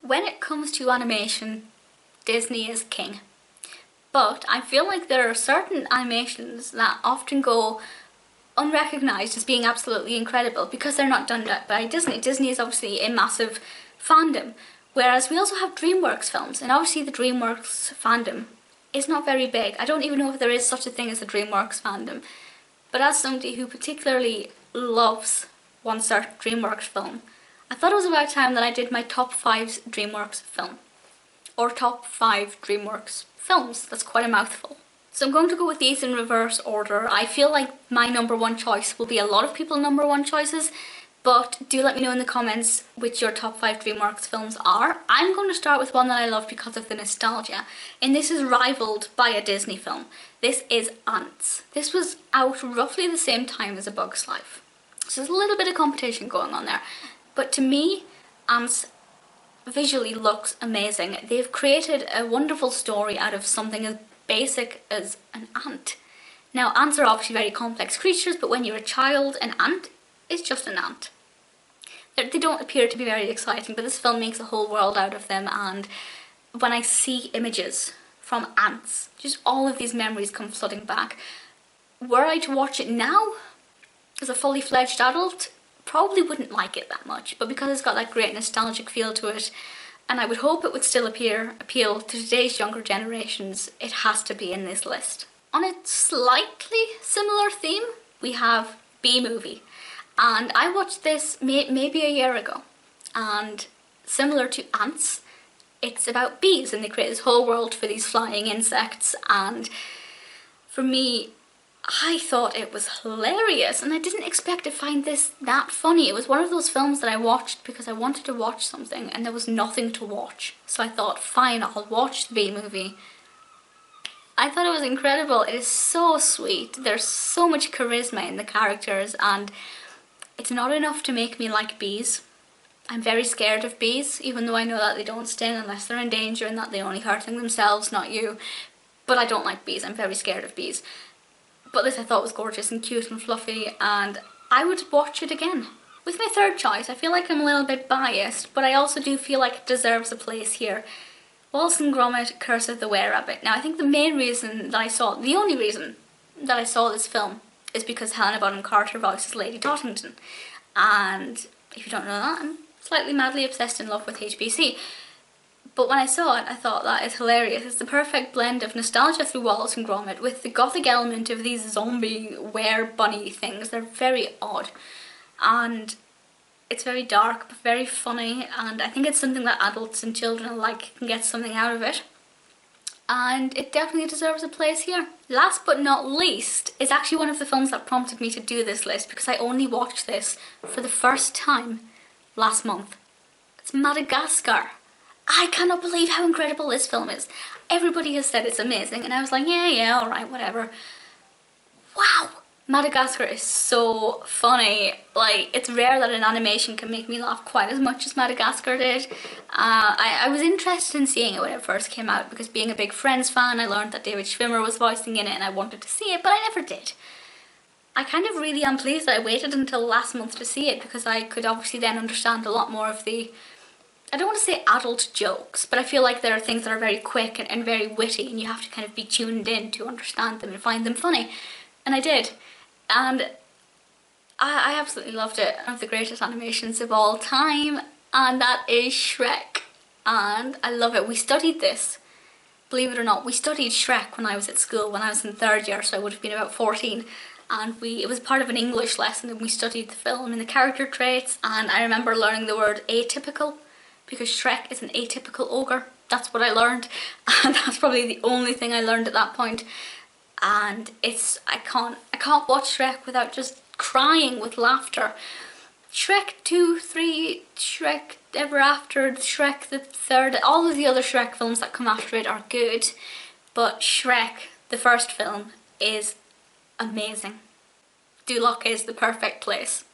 When it comes to animation, Disney is king. But I feel like there are certain animations that often go unrecognised as being absolutely incredible because they're not done by Disney. Disney is obviously a massive fandom, whereas we also have DreamWorks films, and obviously the DreamWorks fandom is not very big. I don't even know if there is such a thing as a DreamWorks fandom, but as somebody who particularly loves one certain DreamWorks film, I thought it was about time that I did my top 5 DreamWorks film, or top 5 DreamWorks films. That's quite a mouthful. So I'm going to go with these in reverse order. I feel like my number one choice will be a lot of people's number one choices, but do let me know in the comments which your top 5 DreamWorks films are. I'm going to start with one that I love because of the nostalgia, and this is rivaled by a Disney film. This is Antz. This was out roughly the same time as A Bug's Life. So there's a little bit of competition going on there. But to me, Antz visually looks amazing. They've created a wonderful story out of something as basic as an ant. Now, ants are obviously very complex creatures, but when you're a child, an ant is just an ant. They don't appear to be very exciting, but this film makes a whole world out of them, and when I see images from ants, just all of these memories come flooding back. Were I to watch it now, as a fully fledged adult, probably wouldn't like it that much, but because it's got that great nostalgic feel to it, and I would hope it would still appeal to today's younger generations, it has to be in this list. On a slightly similar theme, we have B-Movie, and I watched this maybe a year ago, and similar to Antz, it's about bees, and they create this whole world for these flying insects, and for me, I thought it was hilarious, and I didn't expect to find this that funny. It was one of those films that I watched because I wanted to watch something and there was nothing to watch. So I thought, fine, I'll watch the B-Movie. I thought it was incredible. It is so sweet. There's so much charisma in the characters, and it's not enough to make me like bees. I'm very scared of bees, even though I know that they don't sting unless they're in danger and that they're only hurting themselves, not you. But I don't like bees. I'm very scared of bees. But this I thought was gorgeous and cute and fluffy, and I would watch it again. With my third choice, I feel like I'm a little bit biased, but I also do feel like it deserves a place here. Wallace and Gromit, Curse of the Were-Rabbit. Now I think the only reason that I saw this film is because Helena Bonham Carter voices Lady Tottington. And if you don't know that, I'm slightly madly obsessed in love with HBC. But when I saw it, I thought that is hilarious. It's the perfect blend of nostalgia through Wallace and Gromit with the gothic element of these zombie were-bunny things. They're very odd. And it's very dark, but very funny. And I think it's something that adults and children alike can get something out of it. And it definitely deserves a place here. Last but not least is actually one of the films that prompted me to do this list, because I only watched this for the first time last month. It's Madagascar. I cannot believe how incredible this film is. Everybody has said it's amazing, and I was like, yeah, alright, whatever. Wow! Madagascar is so funny. Like, it's rare that an animation can make me laugh quite as much as Madagascar did. I was interested in seeing it when it first came out, because being a big Friends fan, I learned that David Schwimmer was voicing in it, and I wanted to see it, but I never did. I kind of really am pleased that I waited until last month to see it, because I could obviously then understand a lot more of the, I don't want to say adult jokes, but I feel like there are things that are very quick and very witty, and you have to kind of be tuned in to understand them and find them funny. And I did. And I absolutely loved it. One of the greatest animations of all time, and that is Shrek. And I love it. We studied this, believe it or not. We studied Shrek when I was at school, when I was in 3rd year, so I would have been about 14. And it was part of an English lesson, and we studied the film and the character traits, and I remember learning the word atypical, because Shrek is an atypical ogre. That's what I learned, and that's probably the only thing I learned at that point. And I can't watch Shrek without just crying with laughter. Shrek 2, 3, Shrek Ever After, Shrek the Third, all of the other Shrek films that come after it are good, but Shrek, the first film, is amazing. Duloc is the perfect place.